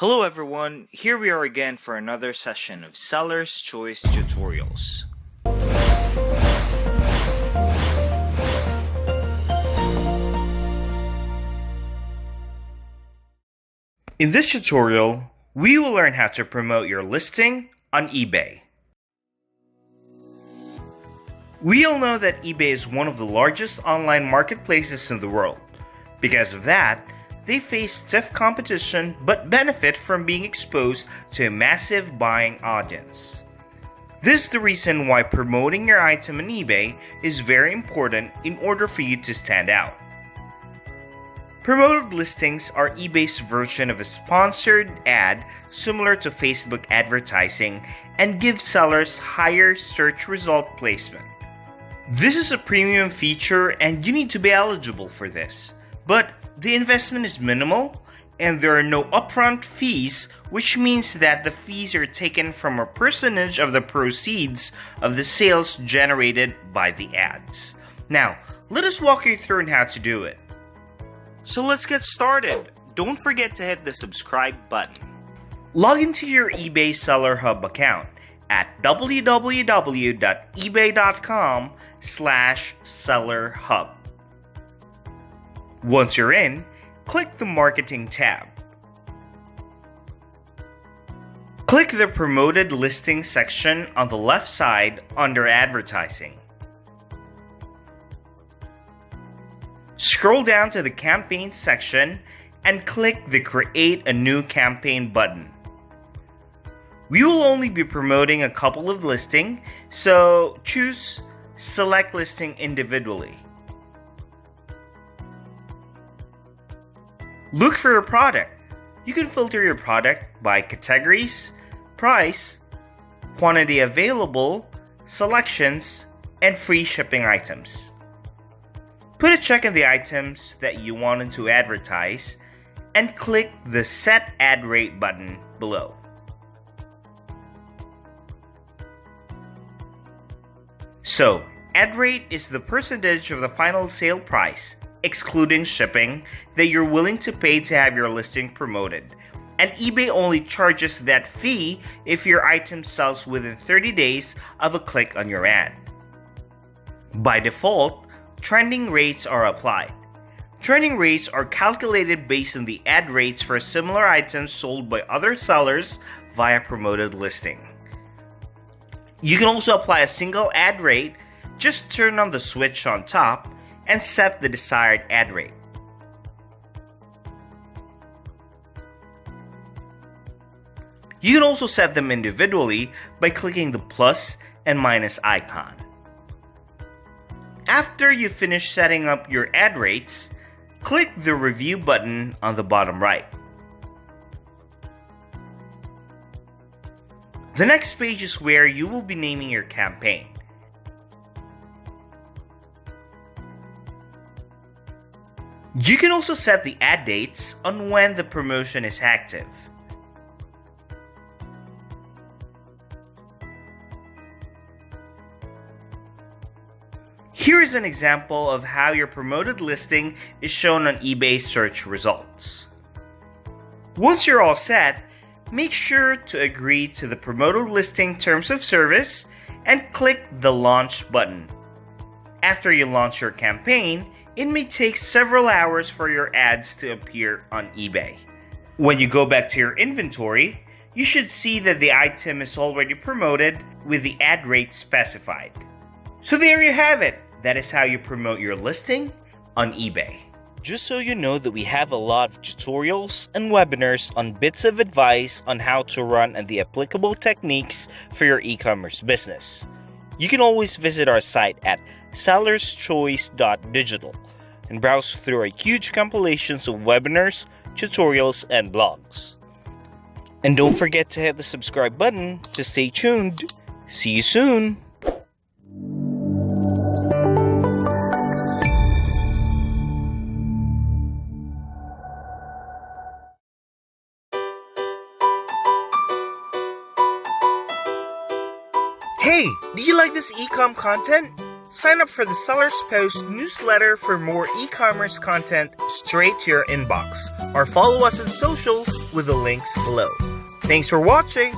Hello everyone, here we are again for another session of Seller's Choice Tutorials. In this tutorial, we will learn how to promote your listing on eBay. We all know that eBay is one of the largest online marketplaces in the world. Because of that, they face stiff competition but benefit from being exposed to a massive buying audience. This is the reason why promoting your item on eBay is very important in order for you to stand out. Promoted listings are eBay's version of a sponsored ad similar to Facebook advertising and give sellers higher search result placement. This is a premium feature and you need to be eligible for this, but the investment is minimal and there are no upfront fees, which means that the fees are taken from a percentage of the proceeds of the sales generated by the ads. Now, let us walk you through on how to do it. So let's get started. Don't forget to hit the subscribe button. Log into your eBay Seller Hub account at www.ebay.com/sellerhub. Once you're in, click the Marketing tab. Click the Promoted Listing section on the left side under Advertising. Scroll down to the Campaigns section and click the Create a New Campaign button. We will only be promoting a couple of listings, so choose Select Listing individually. Look for your product. You can filter your product by categories, price, quantity available, selections, and free shipping items. Put a check on the items that you wanted to advertise and click the Set Ad Rate button below. So, ad rate is the percentage of the final sale price, excluding shipping, that you're willing to pay to have your listing promoted. And eBay only charges that fee if your item sells within 30 days of a click on your ad. By default, trending rates are applied. Trending rates are calculated based on the ad rates for similar items sold by other sellers via promoted listing. You can also apply a single ad rate. Just turn on the switch on top and set the desired ad rate. You can also set them individually by clicking the plus and minus icon. After you finish setting up your ad rates, click the Review button on the bottom right. The next page is where you will be naming your campaign. You can also set the ad dates on when the promotion is active. Here is an example of how your promoted listing is shown on eBay search results. Once you're all set, make sure to agree to the promoted listing terms of service and click the Launch button. After you launch your campaign, it may take several hours for your ads to appear on eBay. When you go back to your inventory, you should see that the item is already promoted with the ad rate specified. So there you have it. That is how you promote your listing on eBay. Just so you know that we have a lot of tutorials and webinars on bits of advice on how to run and the applicable techniques for your e-commerce business. You can always visit our site at sellerschoice.digital and browse through our huge compilations of webinars, tutorials, and blogs. And don't forget to hit the subscribe button to stay tuned. See you soon! Hey, do you like this e-com content? Sign up for the Seller's Post newsletter for more e-commerce content straight to your inbox, or follow us on social with the links below. Thanks for watching!